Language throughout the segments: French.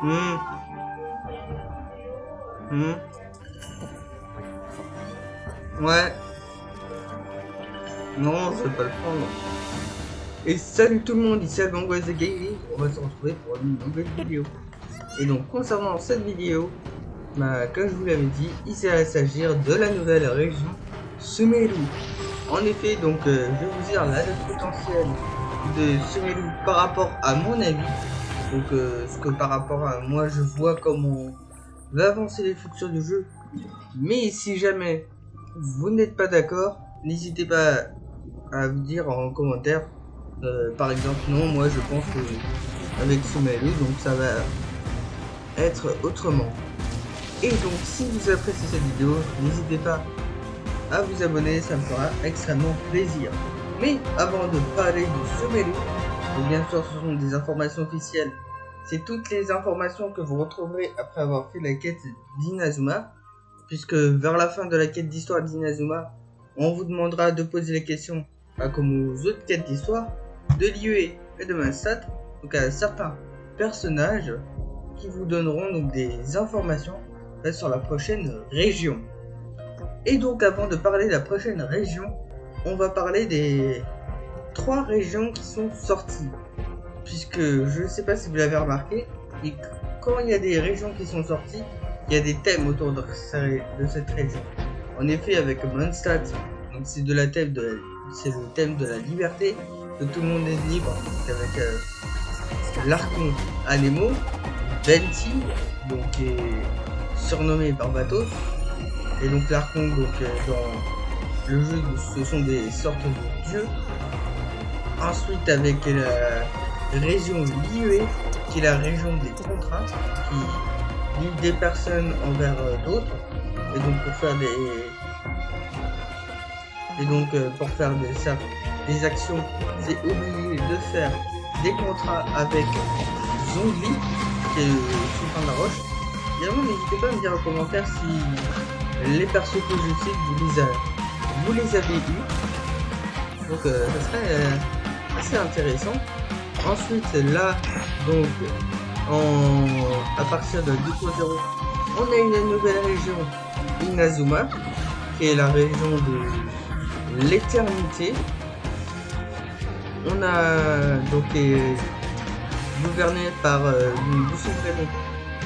Hmm. Hmm. Ouais. Non, je vais pas le prendre. Et salut tout le monde, ici Albangoise The Gaming. On va se retrouver pour une nouvelle vidéo. Et donc, concernant cette vidéo, comme je vous l'avais dit, il s'agir de la nouvelle région Sumeru. En effet, donc, je vais vous dire là le potentiel de Sumeru par rapport à mon avis. Donc, ce que par rapport à moi, je vois comment va avancer les futurs du jeu. Mais si jamais vous n'êtes pas d'accord, n'hésitez pas à vous dire en commentaire. Par exemple, non, moi je pense que avec Sumeru, donc ça va être autrement. Et donc, si vous appréciez cette vidéo, n'hésitez pas à vous abonner, ça me fera extrêmement plaisir. Mais avant de parler de Sumeru, et bien sûr ce sont des informations officielles, c'est toutes les informations que vous retrouverez après avoir fait la quête d'Inazuma, puisque vers la fin de la quête d'histoire d'Inazuma, on vous demandera de poser les questions, comme aux autres quêtes d'histoire, de Liyue et de Mondstadt, donc à certains personnages qui vous donneront donc des informations sur la prochaine région. Et donc avant de parler de la prochaine région, on va parler des 3 régions qui sont sorties. Puisque je ne sais pas si vous l'avez remarqué, mais quand il y a des régions qui sont sorties, il y a des thèmes autour de cette région. En effet, avec Mondstadt, donc c'est le thème de la liberté, que tout le monde est libre, avec l'Archon Anemo, Venti, donc qui est surnommé Barbatos, et donc l'Archon, dans le jeu, ce sont des sortes de dieux. Ensuite, avec la région Liyue, qui est la région des contrats, qui lie des personnes envers d'autres, et donc pour faire des actions, c'est obligé de faire des contrats avec Zhongli, qui est le sultan de la roche. Également, n'hésitez pas à me dire en commentaire si les persos que je cite, vous les avez eus. Donc ça serait assez intéressant. Ensuite, là, donc, à partir de 2.0, on a une nouvelle région, Inazuma, qui est la région de l'éternité. On a donc gouverné par du son prénom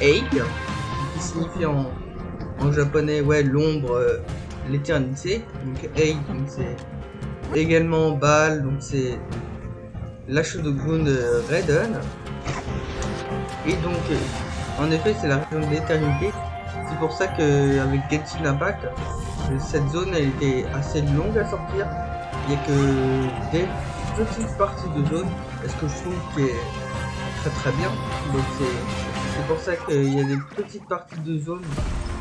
Eik, qui signifie en japonais, ouais, l'ombre, l'éternité. Donc Eik, donc c'est également Baal, donc c'est l'Ashodogun Raiden. Et donc, en effet, c'est la région de l'éternité. C'est pour ça qu'avec Genshin Impact, cette zone elle était assez longue à sortir. Il n'y a que des petites parties de zone, ce que je trouve qui est très très bien. Donc c'est pour ça qu'il y a des petites parties de zone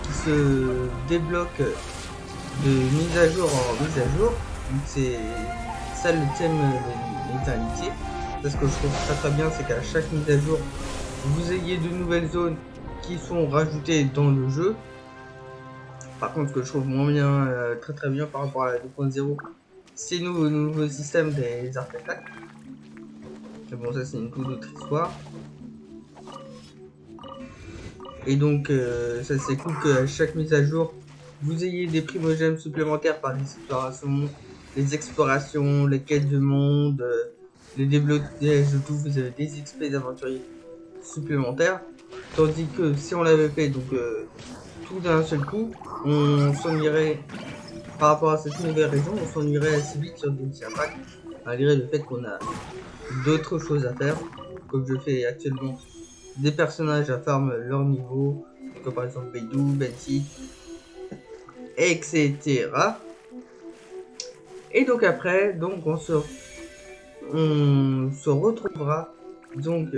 qui se débloquent de mise à jour en mise à jour. Donc c'est ça le thème de l'éternité. Ce que je trouve très très bien, c'est qu'à chaque mise à jour, vous ayez de nouvelles zones qui sont rajoutées dans le jeu. Par contre, ce que je trouve moins bien, très très bien par rapport à la 2.0, c'est le nouveau système des artefacts. Mais bon, ça c'est une toute autre histoire. Et donc, ça c'est cool qu'à chaque mise à jour, vous ayez des primogèmes supplémentaires par les explorations, les quêtes de monde, les déblocages de tout. Vous avez des XP d'aventuriers supplémentaires. Tandis que si on l'avait fait donc tout d'un seul coup, on s'ennuierait par rapport à cette nouvelle région, on s'ennuierait assez vite sur Genshin Impact, malgré le fait qu'on a d'autres choses à faire, comme je fais actuellement des personnages à farm leur niveau, comme par exemple Beidou, Benti, etc. Et donc après, donc on se retrouvera donc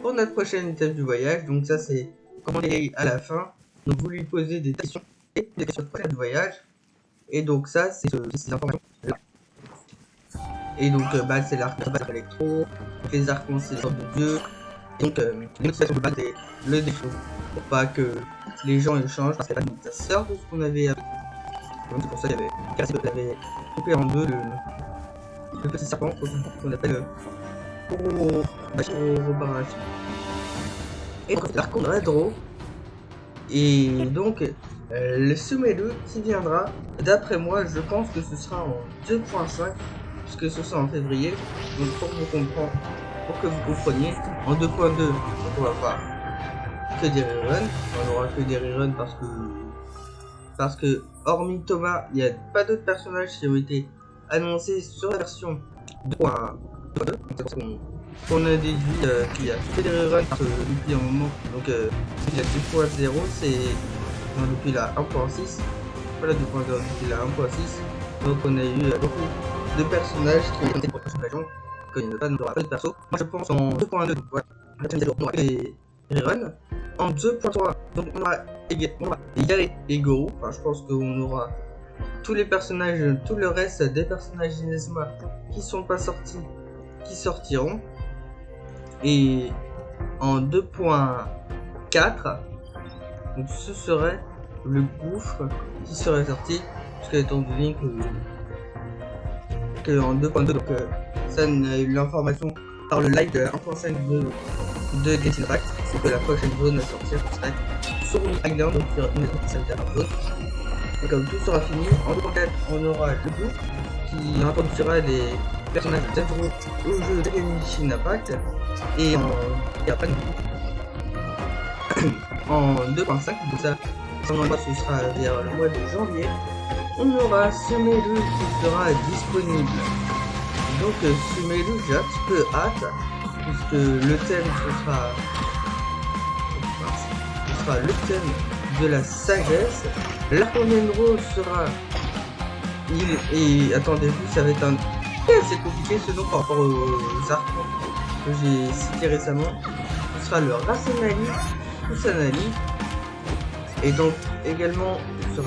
pour notre prochaine étape du voyage. Donc ça c'est comment on est à la fin. Donc vous lui posez des questions du voyage. Et donc ça c'est ces informations là. Et donc c'est l'arc électro, les archons c'est les sortes de dieux. Donc l'utilisation de base c'est le défaut. Pour pas que les gens échangent, parce que ça sort de ce qu'on avait. C'est pour ça qu'il y avait coupé en deux le petit serpent qu'on appelle Orobarach. Et donc l'archon Radro. Et donc le Sumelu qui viendra, d'après moi, je pense que ce sera en 2.5, puisque ce sera en février. Donc pour que vous compreniez, en 2.2, donc on va voir que des reruns. On aura que des reruns parce que hormis Thomas, il n'y a pas d'autres personnages qui ont été annoncés sur la version 2.2. On a déduit qu'il y a que des reruns depuis un moment. Donc il y a 2.0, c'est depuis la 1.6. Voilà 2.0 depuis la 1.6. Donc on a eu beaucoup de personnages qui ont été pour la région. Il n'y a pas de perso. Moi je pense en 2.2. Donc voilà. On aura des reruns. En 2.3, donc on aura Yare et Goro. Enfin, je pense qu'on aura tous les personnages, tout le reste des personnages d'Inazuma qui sont pas sortis, qui sortiront. Et en 2.4, donc ce serait le gouffre qui serait sorti, parce que étant donné que en 2.2, donc ça on a eu l'information par le live de 1.5 de Genshin Impact, c'est que la prochaine zone à sortir serait sur Island, donc sur une zone. Et comme tout sera fini, en 2.4 on aura le groupe qui introduira des personnages d'Azuro au jeu de Genshin Impact. Et après en 2.5, donc ça ce sera vers le mois de janvier, on aura Sumelu qui sera disponible. Donc Sumelu, j'ai un petit peu hâte, puisque le thème ce sera le thème de la sagesse. L'archonendro sera attendez-vous, ça va être un assez compliqué ce nom par rapport aux archons que j'ai cité récemment. Ce sera le Rasenali, Kusanali, et donc également sur